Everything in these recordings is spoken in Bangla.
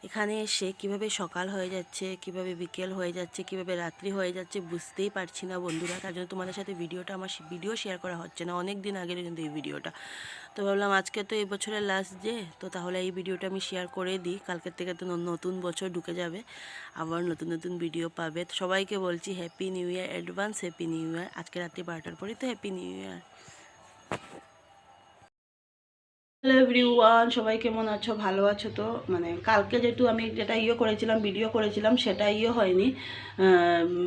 এখানে এসে কিভাবে সকাল হয়ে যাচ্ছে, কিভাবে বিকেল হয়ে যাচ্ছে, কিভাবে রাত্রি হয়ে যাচ্ছে বুঝতেই পারছি না বন্ধুরা। তার জন্য তোমাদের সাথে আমার ভিডিও শেয়ার করা হচ্ছে না, অনেক দিন আগের কিন্তু এই ভিডিওটা। তো ভাবলাম আজকে তো এই বছরের লাস্ট ডে, তো তাহলে এই ভিডিওটা আমি শেয়ার করে দিই। কালকের থেকে তো নতুন বছর ঢুকে যাবে, আবার নতুন নতুন ভিডিও পাবে। তো সবাইকে বলছি happy new year, advance happy new year. আজকে রাত্রি 12টার পরেই তো happy new year. Hello everyone, সবাই কেমন আছো? ভালো আছো তো? মানে কালকে যেহেতু আমি যেটা করেছিলাম, ভিডিও করেছিলাম, সেটা হয়নি।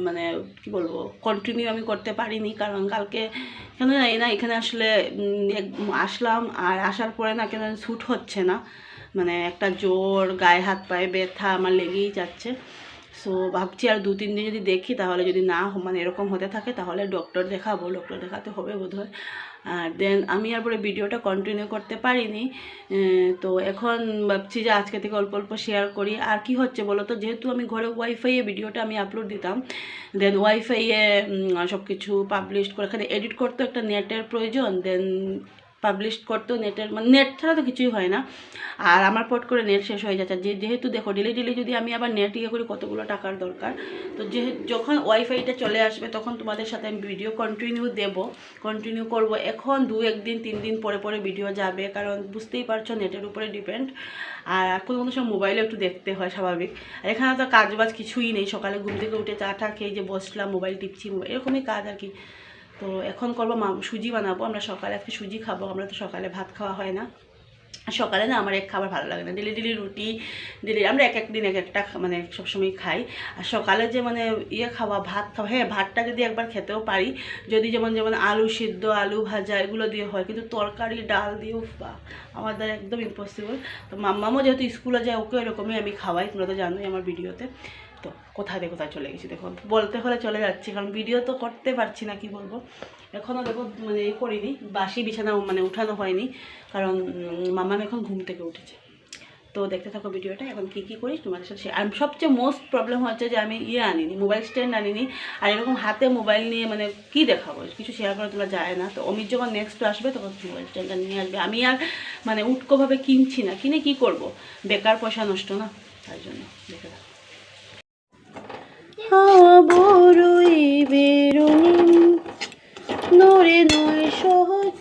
মানে কি বলবো, কন্টিনিউ আমি করতে পারিনি, কারণ কালকে কেন জানি না এখানে আসলে আসলাম, আর আসার পরে না কেন শ্যুট হচ্ছে না। মানে একটা জোর গায়ে হাত পায়ে ব্যথা আমার লেগেই যাচ্ছে। সো ভাবছি আর 2-3 দিন যদি দেখি, তাহলে যদি না মানে এরকম হতে থাকে তাহলে ডক্টর দেখাতে হবে বোধহয়। আর দেন আমি আর পরে ভিডিওটা কন্টিনিউ করতে পারিনি। তো এখন ভাবছি যে আজকে থেকে অল্প অল্প শেয়ার করি। আর কি হচ্ছে বলো তো, যেহেতু আমি ঘরে ওয়াইফাইয়ে ভিডিওটা আমি আপলোড দিতাম, দেন ওয়াইফাইয়ে সব কিছু পাবলিশ করে, এখানে এডিট করতেও একটা নেটের প্রয়োজন, দেন পাবলিশ করতেও নেটের, মানে নেট ছাড়া তো কিছুই হয় না। আর আমার পট করে নেট শেষ হয়ে যাচ্ছে, যেহেতু দেখো ডেলি যদি আমি আবার নেট করি কতগুলো টাকার দরকার। তো যখন ওয়াইফাইটা চলে আসবে তখন তোমাদের সাথে আমি ভিডিও কন্টিনিউ করব। এখন 2-1 দিন 3 দিন পরে পরে ভিডিও যাবে, কারণ বুঝতেই পারছো নেটের উপরে ডিপেন্ড। আর কোনো সময় মোবাইলে একটু দেখতে হয়, স্বাভাবিক। আর এখানে তো কাজবাজ কিছুই নেই, সকালে ঘুম থেকে উঠে চা খেয়ে যে বসলাম, মোবাইল টিপছি, এরকমই কাজ আর কি। তো এখন করবো সুজি বানাবো। আমরা সকালে আজকে সুজি খাবো, আমরা তো সকালে ভাত খাওয়া হয় না। সকালে না আমার এক খাবার ভালো লাগে না, ডেলি রুটি, আমরা এক দিন এক একটা মানে সবসময় খাই। আর সকালে যে মানে ভাত খাওয়া, হ্যাঁ ভাতটা যদি একবার খেতেও পারি, যদি যেমন আলু সিদ্ধ, আলু ভাজা এগুলো দিয়ে হয়, কিন্তু তরকারি ডাল দিয়ে বা আমার দ্বারা একদম ইম্পসিবল। তো মাম্মামও যেহেতু স্কুলে যায়, ওকে এরকমই আমি খাওয়াই, তোমরা তো জানোই আমার ভিডিওতে। তো কোথায় চলে গেছি দেখো, বলতে হলে চলে যাচ্ছি, কারণ ভিডিও তো করতে পারছি না, কি বলবো। এখনও দেখো মানে করিনি, বাসি বিছানা মানে উঠানো হয়নি, কারণ মাম্মাম এখন ঘুম থেকে উঠেছে। তো দেখতে থাকো ভিডিওটা, এখন কী করি তোমাদের সাথে। আর সবচেয়ে মোস্ট প্রবলেম হচ্ছে যে আমি আনিনি, মোবাইল স্ট্যান্ড আনিনি। আর এরকম হাতে মোবাইল নিয়ে মানে কী দেখাবো, কিছু শেয়ার করে তোলা যায় না। তো অমিত যখন নেক্সট আসবে তখন মোবাইল স্ট্যান্ডটা নিয়ে আসবে। আমি আর মানে উটকোভাবে কিনছি না, কিনে কী করব, বেকার পয়সা নষ্ট না, তার জন্য। দেখে থাকো। বড়ই বেরঙিন, নরে নয় সহজ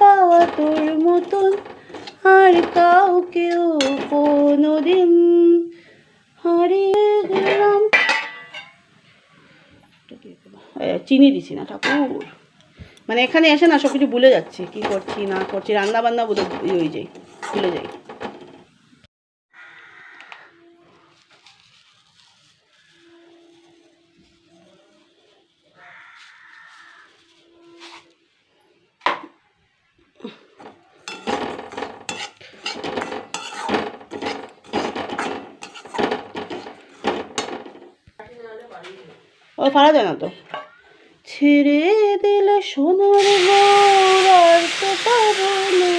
পাওয়া তোর মতন, আর কাউকেও কোনোদিন হারিয়ে গেলাম। চিনি দিছি না ঠাকুর, মানে এখানে এসে না সব কিছু ভুলে যাচ্ছি, কি করছি না করছি, রান্না বান্না বোধহয় হয়ে যায়, ভুলে যাই। ও পারা যায় না তো, ছেড়ে দিলে সোনার আর তো পাবো না।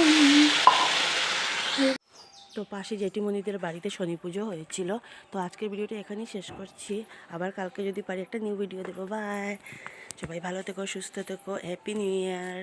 তো পাশে জেঠিমণিদের বাড়িতে শনি পুজো হয়েছিল। তো আজকের ভিডিওটা এখানেই শেষ করছি, আবার কালকে যদি পারি একটা নিউ ভিডিও দেবো। বাই, সবাই ভালো থেকো, সুস্থ থেকো, হ্যাপি নিউ ইয়ার।